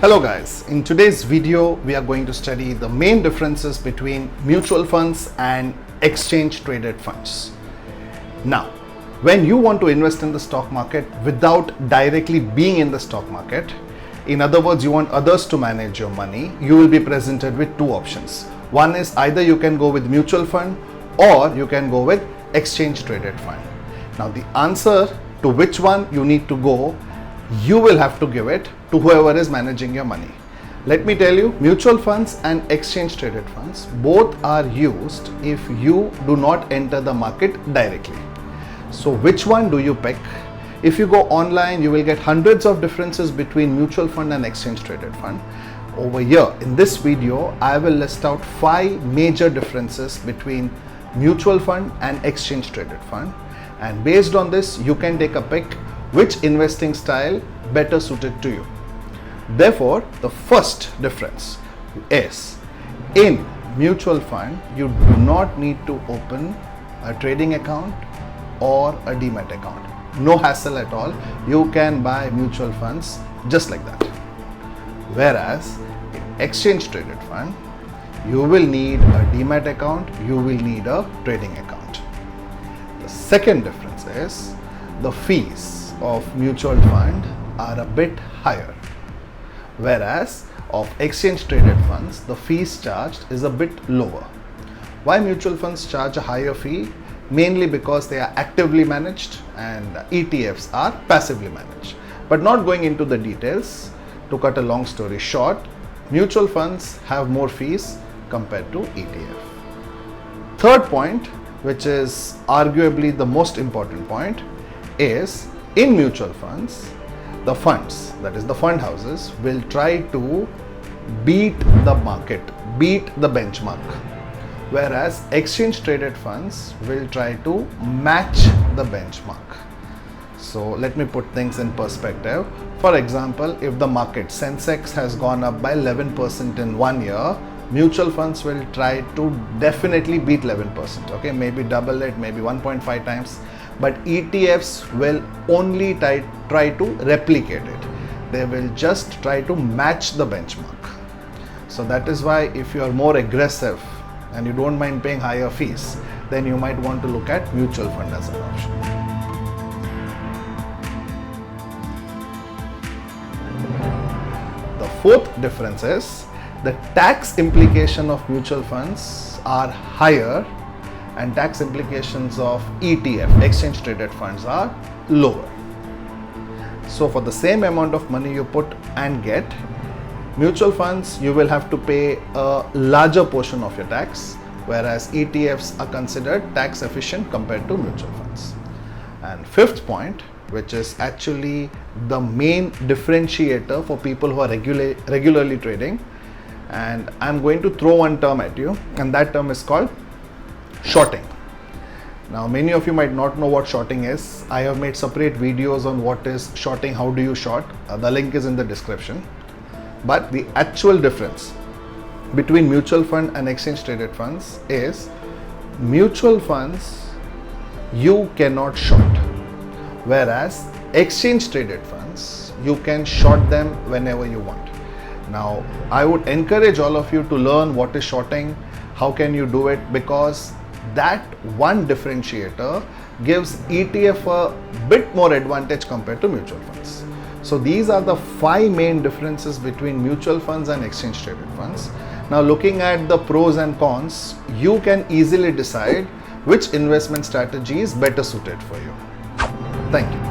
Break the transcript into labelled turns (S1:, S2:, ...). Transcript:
S1: Hello guys, in today's video we are going to study the main differences between mutual funds and exchange traded funds. Now, when you want to invest in the stock market without directly being in the stock market, in other words you want others to manage your money, you will be presented with two options. One is either you can go with mutual fund or you can go with exchange traded fund. Now the answer to which one you need to go, you will have to give it to whoever is managing your money. Let me tell you, mutual funds and exchange traded funds both are used if you do not enter the market directly. So which one do you pick? If you go online, you will get hundreds of differences between mutual fund and exchange traded fund. Over here in this video, I will list out 5 major differences between mutual fund and exchange traded fund, and based on this you can take a pick which investing style better suited to you. Therefore, the first difference is, in mutual fund you do not need to open a trading account or a demat account. No hassle at all. You can buy mutual funds just like that. Whereas in exchange traded fund, you will need a demat account, you will need a trading account. The second difference is the fees of mutual fund are a bit higher, whereas of exchange traded funds the fees charged is a bit lower. Why mutual funds charge a higher fee? Mainly because they are actively managed and ETFs are passively managed. But not going into the details, to cut a long story short, mutual funds have more fees compared to ETF. Third point, which is arguably the most important point, is in mutual funds, the funds, that is the fund houses, will try to beat the market, beat the benchmark, whereas exchange traded funds will try to match the benchmark. So let me put things in perspective. For example, if the market Sensex has gone up by 11% in 1 year, mutual funds will try to definitely beat 11%, okay, maybe double it, maybe 1.5 times. But ETFs will only try to replicate it. They will just try to match the benchmark. So that is why if you are more aggressive and you don't mind paying higher fees, then you might want to look at mutual fund as an option. The fourth difference is the tax implication of mutual funds are higher and tax implications of ETF, exchange traded funds, are lower. So for the same amount of money you put and get, mutual funds you will have to pay a larger portion of your tax, whereas ETFs are considered tax efficient compared to mutual funds. And fifth point, which is actually the main differentiator for people who are regularly trading, and I'm going to throw one term at you, and that term is called shorting. Now many of you might not know what shorting is. I have made separate videos on what is shorting, how do you short. The link is in the description. But the actual difference between mutual fund and exchange traded funds is, mutual funds you cannot short, whereas exchange traded funds you can short them whenever you want. Now I would encourage all of you to learn what is shorting, how can you do it, because that one differentiator gives ETF a bit more advantage compared to mutual funds. So these are the 5 main differences between mutual funds and exchange traded funds. Now looking at the pros and cons, you can easily decide which investment strategy is better suited for you. Thank you.